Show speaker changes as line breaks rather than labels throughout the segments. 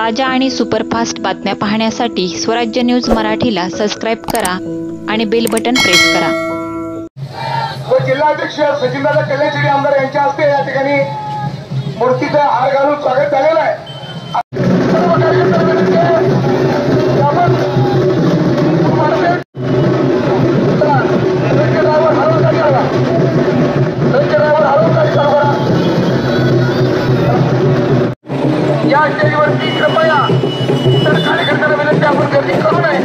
ताज्या आणि सुपरफास्ट बातम्या पाहण्यासाठी स्वराज्य न्यूज मराठीला सबस्क्राइब करा आणि बेल बटन प्रेस करा।
जिल्हाध्यक्ष सचिनदादा कल्याणचे आमदार यांच्या हस्ते या ठिकाणी मूर्तीचा हार घालून स्वागत झालेलं आहे। या स्टेजवरती कृपया इतर कार्यकर्त्यांना विनंती आपण गर्दी करू नये,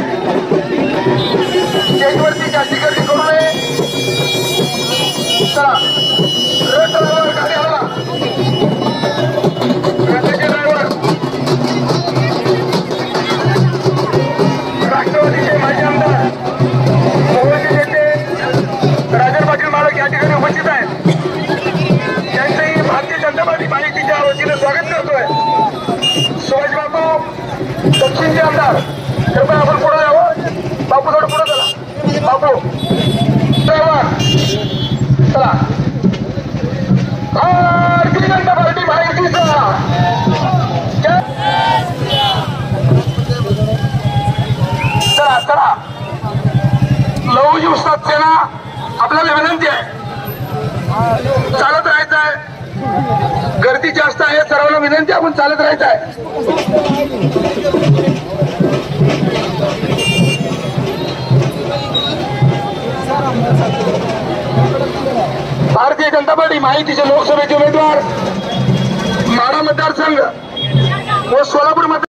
स्टेजवरती जास्ती गर्दी करू नये। चला ड्रायव्हर गाडी हलवा, ड्रायव्हर राष्ट्रवादीचे माजी आमदार मोहोळचे नेते राजन पाटील मालक या ठिकाणी उपस्थित आहेत। त्यांचंही भारतीय जनता पार्टी माहितीच्या वतीने स्वागत करतोय। सुभाष बापू दक्षिणचे आमदार कृपया आपण पुढे यावं। बापू थोडं पुढे चला, बापू चला। भारतीय जनता पार्टी माहितीचा चला चला। लहू युवसात सेना आपल्याला विनंती आहे, चालत राहायचं आहे। गर्दी जास्त आहे, सर्वांना विनंती आपण चालत राहायचं आहे। भारतीय जनता पार्टी माहितीचे लोकसभेचे उमेदवार माढा मतदारसंघ व सोलापूर